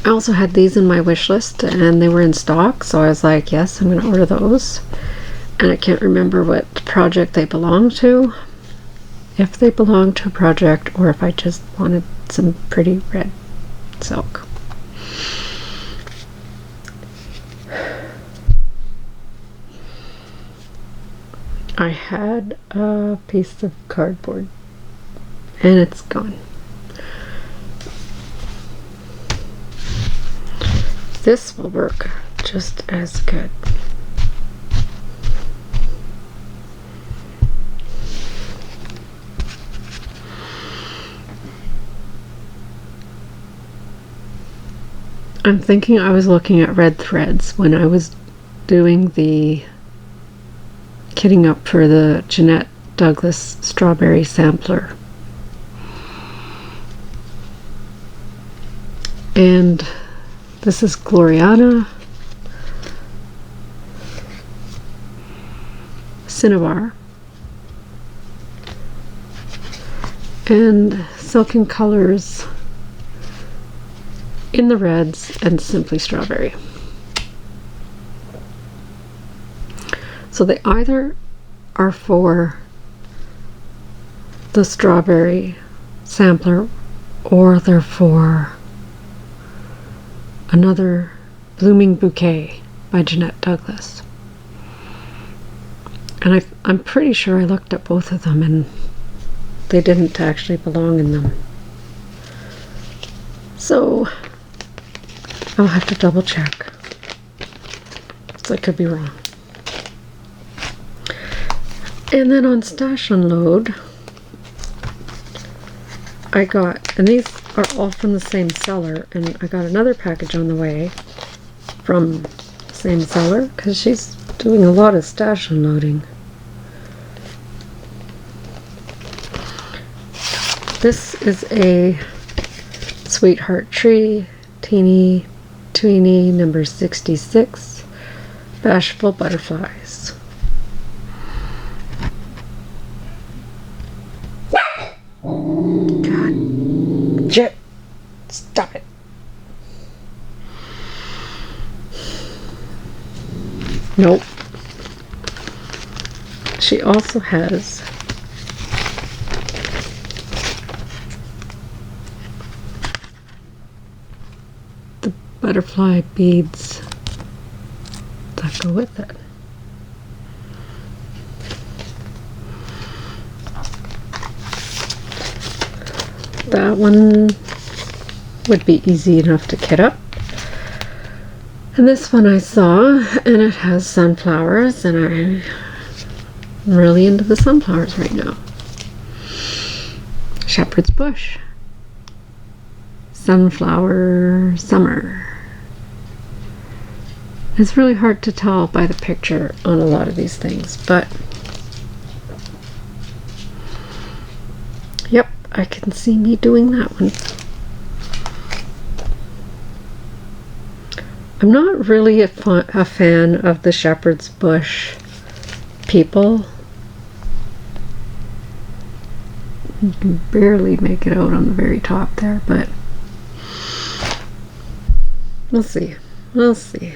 I also had these in my wish list and they were in stock, so I was like, yes, I'm going to order those. And I can't remember what project they belong to, if they belong to a project or if I just wanted some pretty red silk. I had a piece of cardboard and it's gone. This will work just as good. I'm thinking I was looking at red threads when I was doing the kitting up for the Jeanette Douglas strawberry sampler. And this is Gloriana, Cinnabar, and Silken Colors in the reds and Simply Strawberry. So they either are for the strawberry sampler or they're for another Blooming Bouquet by Jeanette Douglas. And I'm pretty sure I looked at both of them and they didn't actually belong in them. So I'll have to double check. So I could be wrong. And then on Stash Unload, I got, and these are all from the same seller, and I got another package on the way from the same seller because she's doing a lot of stash unloading. This is a Sweetheart Tree Teeny Tweeny number 66 Bashful Butterflies. God, Jet, stop it. Nope. She also has the butterfly beads that go with it. That one would be easy enough to kit up. And this one I saw, and it has sunflowers, and I'm really into the sunflowers right now. Shepherd's Bush. Sunflower Summer. It's really hard to tell by the picture on a lot of these things, but yep, I can see me doing that one. I'm not really a fan of the Shepherd's Bush people. You can barely make it out on the very top there, but we'll see. We'll see.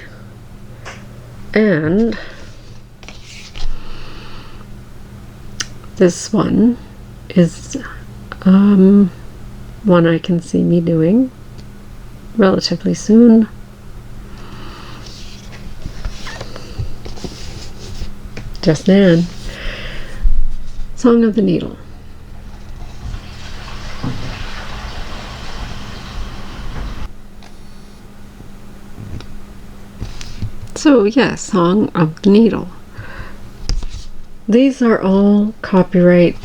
And this one is one I can see me doing relatively soon. Just Nan. Song of the Needle. So yeah, Song of the Needle. These are all copyright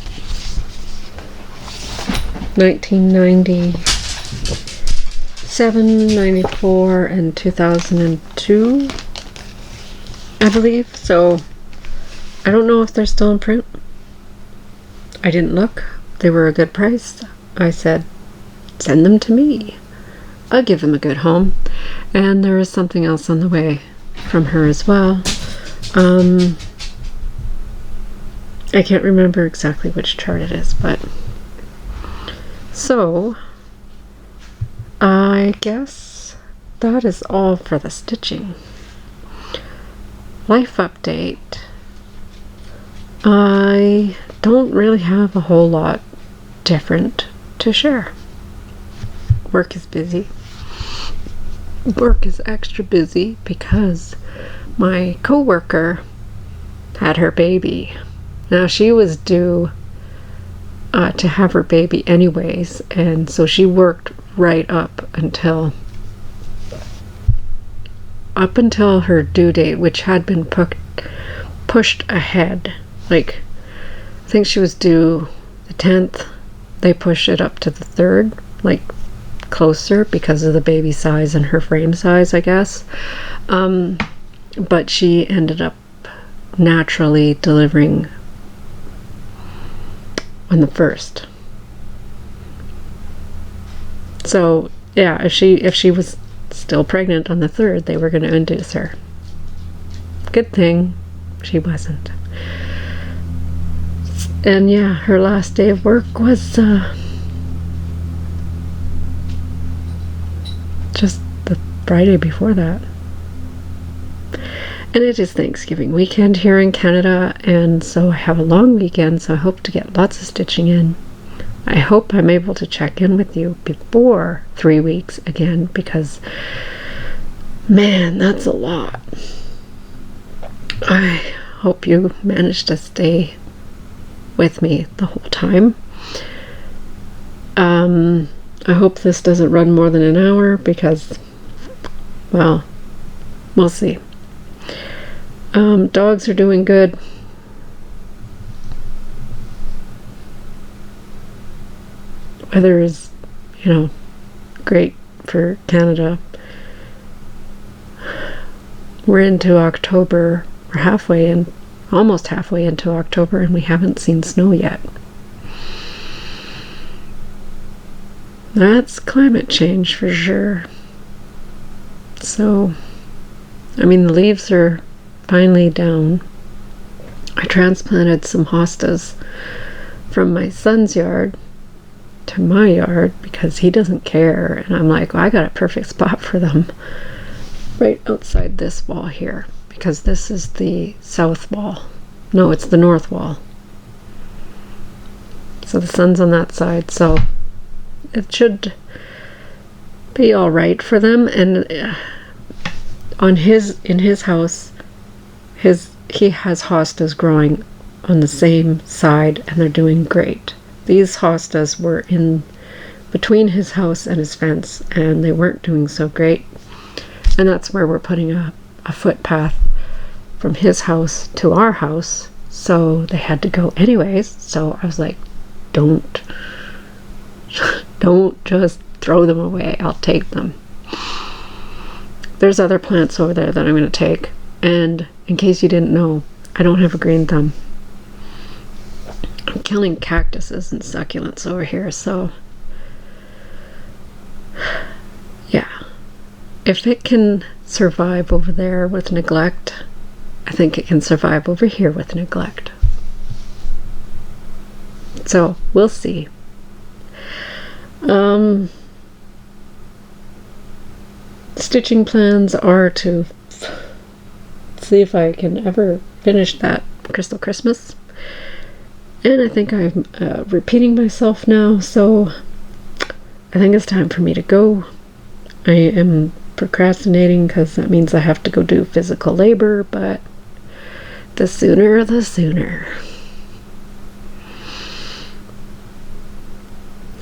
1997, 94, and 2002, I believe. So I don't know if they're still in print. I didn't look. They were a good price. I said, send them to me. I'll give them a good home. And there is something else on the way from her as well. I can't remember exactly which chart it is, but so I guess that is all for the stitching. Life update. I don't really have a whole lot different to share. Work is busy. Work is extra busy because my co-worker had her baby. Now she was due to have her baby anyways, and so she worked right up until her due date, which had been pushed ahead. Like, I think she was due the 10th. They pushed it up to the 3rd, like closer because of the baby size and her frame size, I guess. But she ended up naturally delivering on the 1st. So yeah, if she was still pregnant on the 3rd, they were going to induce her. Good thing she wasn't. And yeah, her last day of work was just the Friday before that. And it is Thanksgiving weekend here in Canada, and so I have a long weekend, so I hope to get lots of stitching in. I hope I'm able to check in with you before 3 weeks again, because man, that's a lot. I hope you manage to stay with me the whole time. I hope this doesn't run more than an hour, because, well, we'll see. Dogs are doing good. Weather is, great for Canada. We're into October. We're almost halfway into October, and we haven't seen snow yet. That's climate change for sure. So, the leaves are finally down. I transplanted some hostas from my son's yard to my yard because he doesn't care, and I'm like, well, I got a perfect spot for them right outside this wall here, because this is the south wall. No, it's the north wall. So the sun's on that side, so it should be all right for them. And in his house, he has hostas growing on the same side, and they're doing great. These hostas were in between his house and his fence, and they weren't doing so great. And that's where we're putting a footpath from his house to our house, so they had to go anyways. So I was like, don't just throw them away. I'll take them. There's other plants over there that I'm going to take. And in case you didn't know, I don't have a green thumb. I'm killing cactuses and succulents over here, so yeah. If it can survive over there with neglect, I think it can survive over here with neglect. So we'll see. Stitching plans are to see if I can ever finish that Crystal Christmas. And I think I'm repeating myself now, so I think it's time for me to go. I am procrastinating because that means I have to go do physical labor, but the sooner the sooner.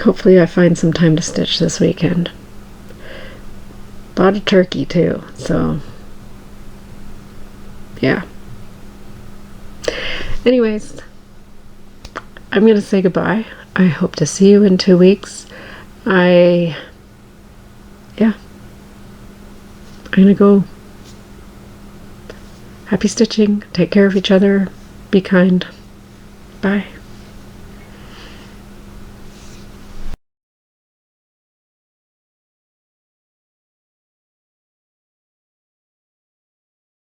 Hopefully I find some time to stitch this weekend. Bought a turkey too, so yeah. Anyways, I'm going to say goodbye. I hope to see you in 2 weeks. I'm going to go. Happy stitching. Take care of each other. Be kind. Bye.